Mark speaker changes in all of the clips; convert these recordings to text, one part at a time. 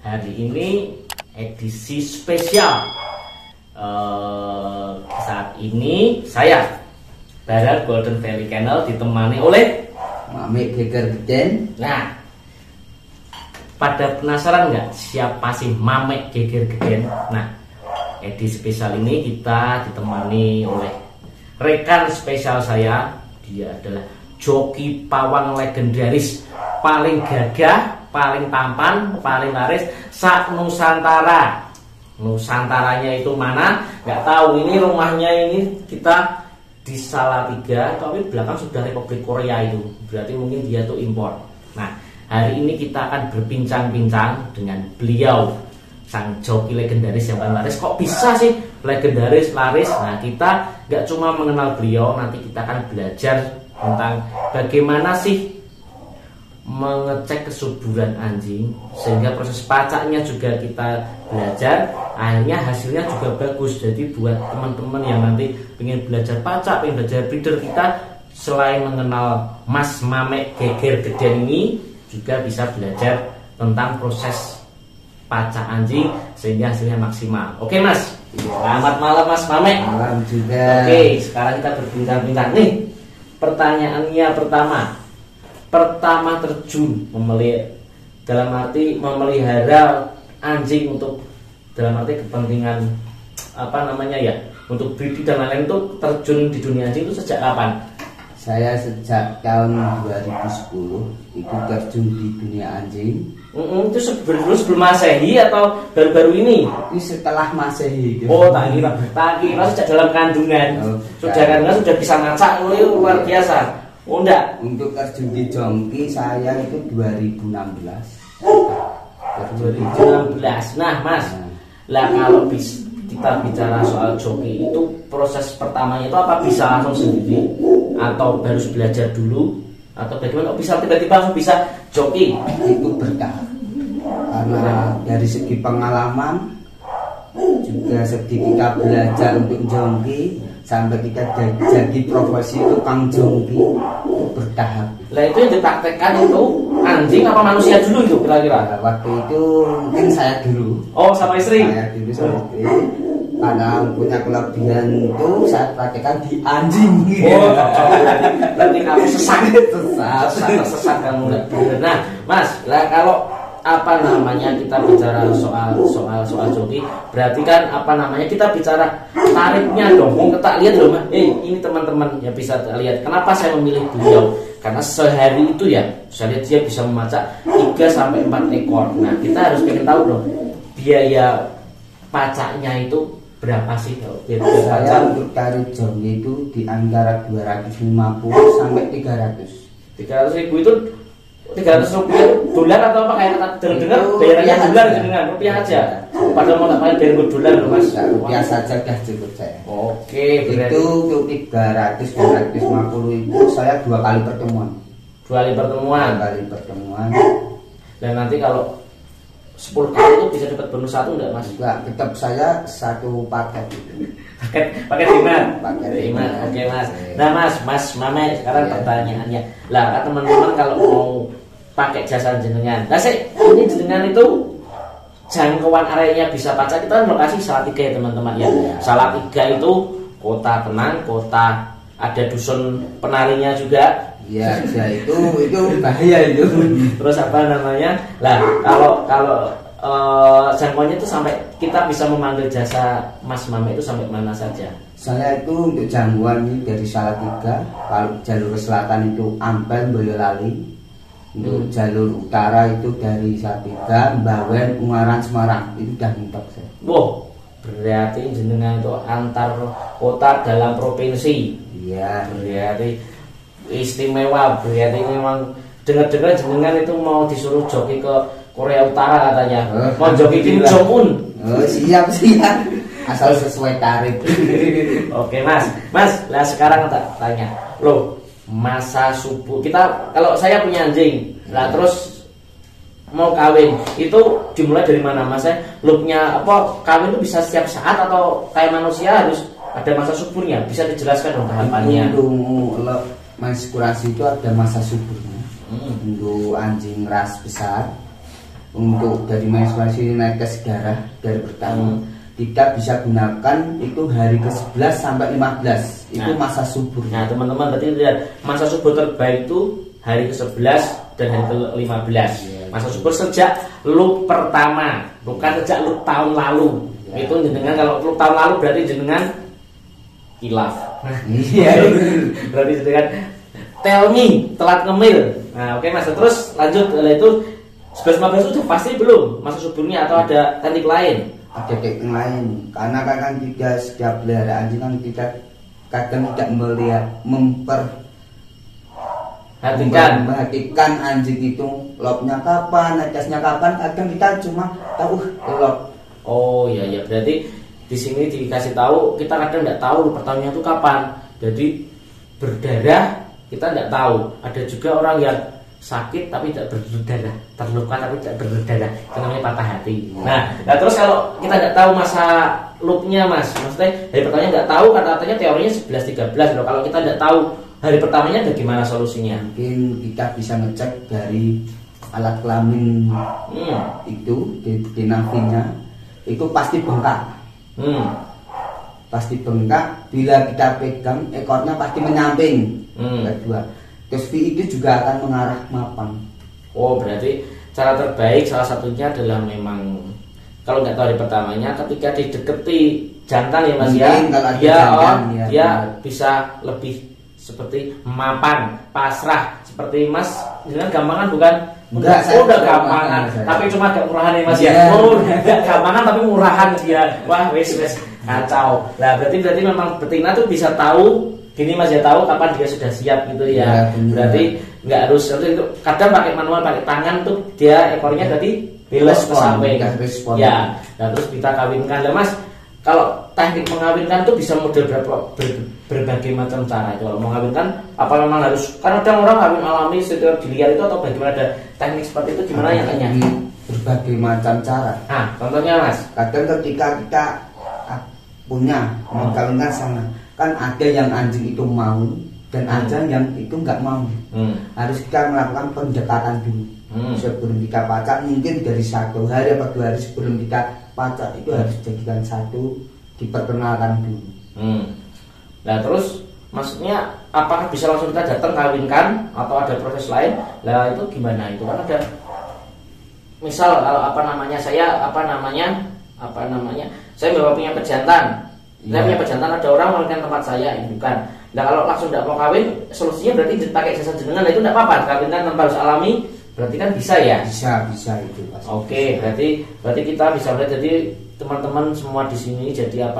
Speaker 1: Hari ini edisi spesial. Saat ini saya Barat Golden Valley Kennel ditemani oleh
Speaker 2: Mamek Geger Geden.
Speaker 1: Nah, pada penasaran nggak siapa sih Mamek Geger Geden? Nah, edisi spesial ini kita ditemani oleh rekan spesial saya. Dia adalah joki pawang legendaris, paling gagah, paling tampan, paling laris sak Nusantara. Nusantaranya itu mana? Nggak tahu. Ini rumahnya ini kita di Salatiga, tapi belakang sudah Republik Korea itu. Berarti mungkin dia tuh impor. Nah, hari ini kita akan berbincang-bincang dengan beliau, sang joki legendaris yang paling laris. Kok bisa sih legendaris, laris? Nah, kita nggak cuma mengenal beliau, nanti kita akan belajar tentang bagaimana sih mengecek kesuburan anjing, sehingga proses pacaknya juga kita belajar. Akhirnya hasilnya juga bagus. Jadi buat teman-teman yang nanti pengen belajar pacak, pengen belajar breeder, kita selain mengenal Mas Mamek Geger Geden ini, juga bisa belajar tentang proses pacak anjing sehingga hasilnya maksimal. Oke Mas, selamat malam Mas Mamek.
Speaker 2: Malam juga.
Speaker 1: Oke, sekarang kita berbincang-bincang nih. Pertanyaannya pertama terjun dalam arti memelihara anjing untuk dalam arti kepentingan untuk breeding dan lain-lain, itu terjun di dunia anjing itu sejak kapan?
Speaker 2: Saya sejak tahun 2010 itu terjun di dunia anjing.
Speaker 1: Itu sebelum Masehi atau baru-baru ini?
Speaker 2: Ini setelah Masehi.
Speaker 1: Oh, tak kira sejak dalam kandungan. Sudah bisa ngacak, itu luar biasa. Oh enggak.
Speaker 2: Untuk terjun di jongki saya itu 2016.
Speaker 1: 2016. Nah, Mas. Lah kalau kita bicara soal joki itu proses pertamanya itu apa bisa langsung sendiri atau harus belajar dulu atau bagaimana bisa tiba-tiba langsung bisa joki?
Speaker 2: Itu berkah. Karena dari segi pengalaman juga segi kita belajar untuk jongki sampai kita jadi profesi tukang jongki itu bertahap.
Speaker 1: Lah itu yang dipraktekkan itu anjing apa manusia dulu itu kira-kira?
Speaker 2: Waktu itu mungkin saya dulu.
Speaker 1: Oh, sama istri?
Speaker 2: Saya dulu sama istri. Karena punya kelebihan itu saya praktekkan di anjing.
Speaker 1: Oh, berarti kamu sesat kamu nggak bener. Nah, Mas, lah kalau kita bicara soal joki, berarti kan kita bicara tarifnya dong. Kita lihat loh, ini teman-teman ya bisa lihat. Kenapa saya memilih beliau? Karena sehari itu ya, saya lihat dia bisa memacak 3 sampai 4 ekor. Nah, kita harus pengen tahu dong, biaya pacaknya itu berapa sih kalau
Speaker 2: saya untuk tarif jongki itu di antara 250 sampai 300.
Speaker 1: 300 ribu itu 300 rupiah dolar atau apa? Kayak dengar bayarannya dolar dengan rupiah aja. Padahal mau ngapain bayar dolar loh Mas?
Speaker 2: Rupiah saja dah cukup saya.
Speaker 1: Oke, berarti
Speaker 2: itu untuk 300-250 itu saya 2 kali pertemuan.
Speaker 1: 2 kali pertemuan. Dan nanti kalau 10 kali itu bisa dapat bonus 1 enggak Mas?
Speaker 2: Enggak, tetap saya 1 paket itu.
Speaker 1: Paket iman. Oke Mas. Nah Mas Mamek, sekarang pertanyaannya. Lah teman-teman kalau mau pakai jasa jenengan, nah ini jenengan itu jangkauan areanya bisa pacak. Kita kan lokasi Salatiga ya teman-teman ya. Salatiga itu kota tenang, kota ada dusun penarinya juga.
Speaker 2: Ya itu bahaya itu.
Speaker 1: Terus Lah kalau jangkauannya itu sampai kita bisa memanggil jasa Mas Mamek itu sampai mana saja?
Speaker 2: Saya itu untuk jangkauan ini dari Salatiga, kalau jalur selatan itu Ampel, Boyolali. Untuk jalur utara itu dari Salatiga, Bawen, Ungaran, Semarang. Itu udah mentok saya.
Speaker 1: Wow, berarti jenengan itu antar kota dalam provinsi.
Speaker 2: Iya.
Speaker 1: Berarti istimewa. Berarti memang dengar-dengar jenengan itu mau disuruh joki ke Korea Utara katanya. Mau joki Kim Jong Un.
Speaker 2: Oh, siap. Asal sesuai tarif.
Speaker 1: Oke Mas, lah sekarang tak tanya. Loh, masa subuh kita, kalau saya punya anjing, lah terus mau kawin, itu dimulai dari mana Mas? Loopnya kawin itu bisa setiap saat atau kayak manusia harus ada masa suburnya? Bisa dijelaskan dong tahapannya?
Speaker 2: Untuk menstruasi itu ada masa suburnya. Untuk anjing ras besar untuk dari menstruasi netes darah dari pertama kita bisa gunakan itu hari ke-11 sampai 15 itu masa subur.
Speaker 1: Nah teman-teman berarti lihat masa subur terbaik itu hari ke-11 dan hari ke-15. Masa subur sejak loop pertama, bukan sejak loop tahun lalu. Itu jenengan kalau loop tahun lalu berarti jenengan hilaf.
Speaker 2: Iya.
Speaker 1: Berarti jenengan tell me telat ngemil. Nah oke mas, terus lanjut itu 11-15 itu sudah pasti belum masa suburnya atau ada teknik lain?
Speaker 2: Ada teknik lain karena kan kita setiap pelihara anjing kan kita kadang tidak melihat memperhatikan anjing itu lopnya kapan, netesnya kapan, kadang kita cuma tahu lop.
Speaker 1: Oh iya ya, berarti di sini dikasih tahu kita kadang tidak tahu pertanyaannya itu kapan. Jadi berdarah kita tidak tahu. Ada juga orang yang sakit tapi tidak berdarah, terluka tapi tidak berdarah, itu namanya patah hati. Nah terus kalau kita tidak tahu masa loopnya mas, maksudnya hari pertamanya nggak tahu, katanya teorinya 11-13 loh. Kalau kita tidak tahu hari pertamanya, bagaimana solusinya?
Speaker 2: Mungkin kita bisa ngecek dari alat kelamin itu di nafinya itu pasti bengkak. Pasti bengkak. Bila kita pegang ekornya pasti menyamping. Kedua. Terus V itu juga akan mengarah mapan.
Speaker 1: Oh berarti cara terbaik salah satunya adalah memang kalau nggak tahu hari pertamanya ketika dideketi jantan ya mas.
Speaker 2: Mungkin
Speaker 1: dia bisa lebih seperti mapan, pasrah seperti mas. Dengan gampangan bukan?
Speaker 2: Enggak,
Speaker 1: udah gampangan, tapi cuma agak murahan ya mas ya. Oh enggak gampangan tapi murahan dia. Wah wes kacau. Nah berarti memang betina tuh bisa tahu. Gini mas ya, tahu kapan dia sudah siap gitu ya. Berarti nggak harus itu kadang pakai manual, pakai tangan tuh dia ekornya tadi bilas ke samping. Ya, nah terus kita kawinkan. Lah mas, kalau teknik mengawinkan tuh bisa model berbagai macam cara itu. Kalau mengawinkan apa memang harus? Karena ada orang kawin alami setelah dilihat itu atau bagaimana, ada teknik seperti itu gimana ya tanya?
Speaker 2: Berbagai macam cara.
Speaker 1: Nah, contohnya mas.
Speaker 2: Kadang ketika kita punya mengawinkan sama, kan ada yang anjing itu mau dan ada yang itu nggak mau. Harus kita melakukan pendekatan dulu sebelum kita pacak. Mungkin dari 1 hari atau 2 hari sebelum kita pacak itu harus jadikan satu, diperkenalkan dulu. Nah terus maksudnya apakah bisa langsung kita datang kawinkan atau ada proses lain? Lah itu gimana itu? Kan ada misal kalau saya bawa punya pejantan. Saya punya pejantan, ada orang mengawinkan tempat saya, bukan. Nah kalau langsung tidak mau kawin, solusinya berarti pakai jasa jenengan. Nah itu tidak apa-apa, kawinkan tanpa harus alami, berarti kan bisa ya? Bisa itu. Oke, berarti kita bisa lihat. Jadi teman-teman semua di sini jadi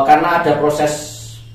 Speaker 2: karena ada proses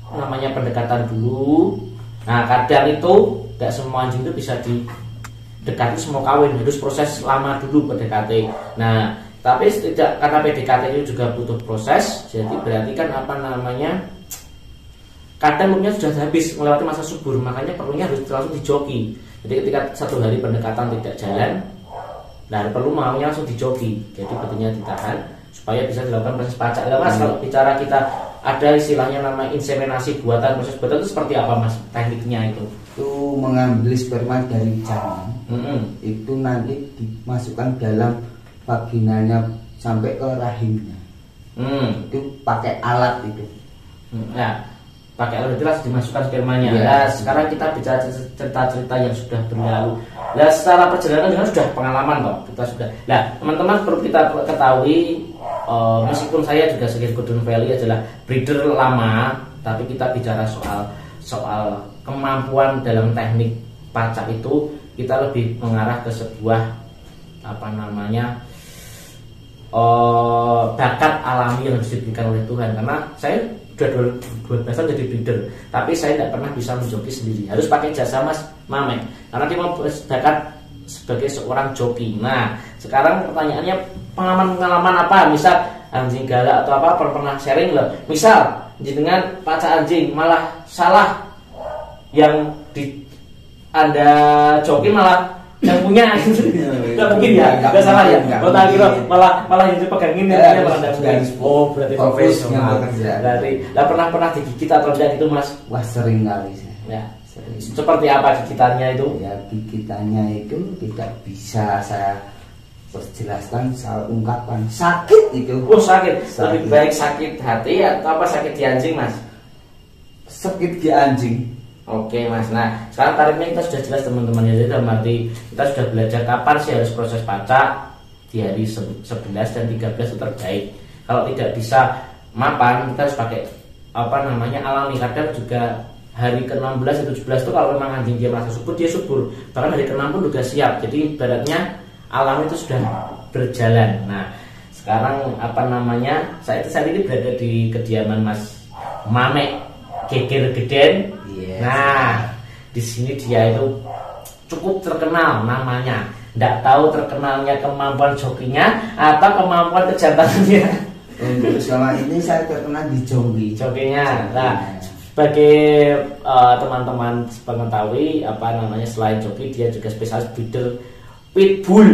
Speaker 2: namanya pendekatan dulu. Nah kadang itu tidak semua anjing itu bisa didekati semua kawin, harus proses lama dulu PDKT. Nah tapi tidak, karena PDKT itu juga butuh proses, jadi berarti kan kadang loopnya sudah habis melewati masa subur, makanya perlunya harus langsung dijoki. Jadi ketika 1 hari pendekatan tidak jalan, nah perlu maunya langsung dijoki, jadi betina ditahan supaya bisa dilakukan proses pacak. Nah, mas kalau bicara kita ada istilahnya nama inseminasi buatan, proses buatan itu seperti apa mas tekniknya itu? Itu mengambil sperma dari janin, itu nanti dimasukkan dalam vaginanya sampai ke rahimnya. Itu pakai alat itu.
Speaker 1: Nah, pakai alat itu langsung dimasukkan spermanya. Nah, sekarang kita bicara cerita-cerita yang sudah berlalu. Nah, secara perjalanan dengan sudah pengalaman kok. Kita sudah. Nah, teman-teman perlu kita ketahui, meskipun saya juga sebagai Golden Valley adalah breeder lama, tapi kita bicara soal kemampuan dalam teknik pacak itu, kita lebih mengarah ke sebuah bakat alami yang harus diberikan oleh Tuhan. Karena saya sudah 12 tahun jadi breeder, tapi saya tidak pernah bisa menjoki sendiri, harus pakai jasa mas Mamek karena dia mau bakat sebagai seorang joki. Nah sekarang pertanyaannya, pengalaman apa, misal anjing galak atau apa, pernah sharing loh, misal dengan pacak anjing malah salah, yang Anda joki malah yang punya, nggak mungkin ya, nggak salah ya. Kalau tadi malah yang dipegangin ya, malah nggak. Oh berarti profesional. Berarti, pernah digigit atau tidak itu mas?
Speaker 2: Wah sering kali.
Speaker 1: Ya Seperti apa gigitannya itu?
Speaker 2: Ya gigitannya itu tidak bisa saya perjelaskan, saya ungkapkan. Sakit itu.
Speaker 1: Oh sakit. Lebih baik sakit hati atau apa sakit di anjing mas?
Speaker 2: Sakit di anjing.
Speaker 1: Oke mas. Nah sekarang tarifnya kita sudah jelas teman-teman ya. Jadi dalam arti kita sudah belajar kapan sih harus proses pacak di hari 11 dan 13 itu terbaik. Kalau tidak bisa mapan kita harus pakai apa namanya alami. Kadang juga hari ke-16 atau 17 itu kalau memang anjing dia merasa subur, dia subur. Bahkan hari ke-6 pun juga siap. Jadi ibaratnya alam itu sudah berjalan. Nah sekarang apa namanya, saya ini berada di kediaman Mas Mamek Geger Geden. Nah di sini dia itu cukup terkenal namanya. Nggak tahu terkenalnya kemampuan jokinya atau kemampuan kejantanannya.
Speaker 2: Untuk selama ini saya terkenal di
Speaker 1: jokinya. Nah sebagai teman-teman mengetahui apa namanya, selain joki dia juga spesialis breeder pitbull.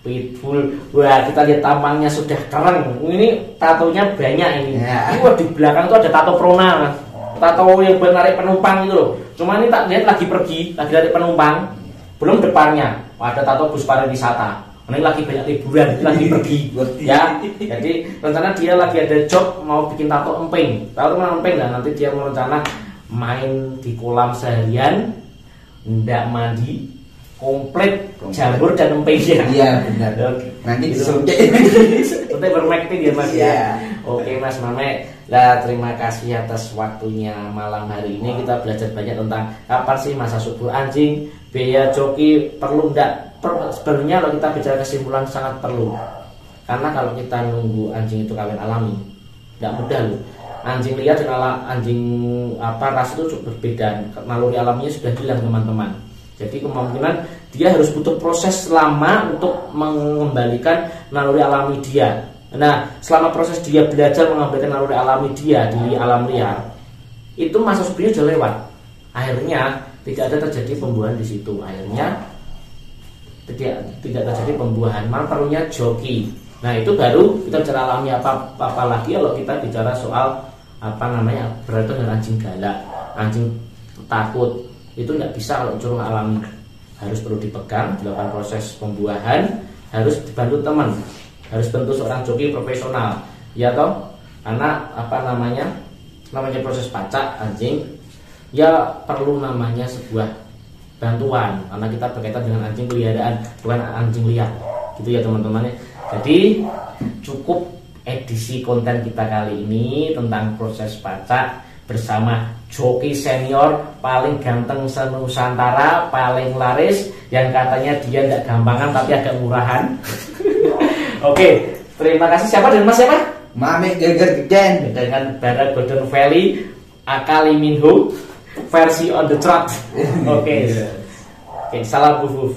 Speaker 1: Pitbull. Wah kita lihat tampangnya sudah keren. Ini tatonya banyak ini. Wah di belakang itu ada tato prona, tato yang buat narik penumpang itu loh. Cuma ini tak lihat lagi pergi, lagi narik penumpang. Belum depannya ada tato bus pariwisata. Ini lagi banyak liburan, lagi pergi ya. Jadi rencana dia lagi ada job mau bikin tato emping. Tahu teman emping lah, nanti dia merencana main di kolam seharian, ndak mandi, komplit jamur dan empingnya.
Speaker 2: Iya benar.
Speaker 1: Oke.
Speaker 2: Nanti disuntik.
Speaker 1: Nanti bermekti dia mas ya. Oke mas Mamek. Nah terima kasih atas waktunya malam hari ini. Kita belajar banyak tentang kapan sih masa subur anjing, biaya joki perlu ndak. Sebenarnya kalau kita bicara kesimpulan sangat perlu, karena kalau kita nunggu anjing itu kawin alami nggak mudah loh. Anjing liar dan anjing apa ras itu cukup berbeda, naluri alaminya sudah hilang teman-teman. Jadi kemungkinan dia harus butuh proses lama untuk mengembalikan naluri alami dia. Nah selama proses dia belajar mengembalikan naluri alami dia di alam liar, itu masa suburnya sudah lewat. Akhirnya tidak ada terjadi pembuahan di situ. Akhirnya tidak terjadi pembuahan, malah perlunya joki. Nah itu baru kita bicara alami apalagi kalau kita bicara soal apa namanya berarti dengan anjing galak, anjing takut, itu nggak bisa kalau curung alami. Harus perlu dipegang, dilakukan proses pembuahan, harus dibantu teman, harus tentu seorang joki profesional, ya toh, karena apa namanya proses pacak anjing ya perlu namanya sebuah bantuan, karena kita berkaitan dengan anjing peliharaan bukan anjing liar gitu ya teman-teman. Jadi cukup edisi konten kita kali ini tentang proses pacak bersama joki senior paling ganteng se-Nusantara, paling laris, yang katanya dia tidak gampangan tapi agak murahan. Oke, terima kasih. Siapa dan mas siapa?
Speaker 2: Mamek Geger Geden
Speaker 1: dengan Barat Golden Valley Akali Minho versi on the track. Oke, salam buf.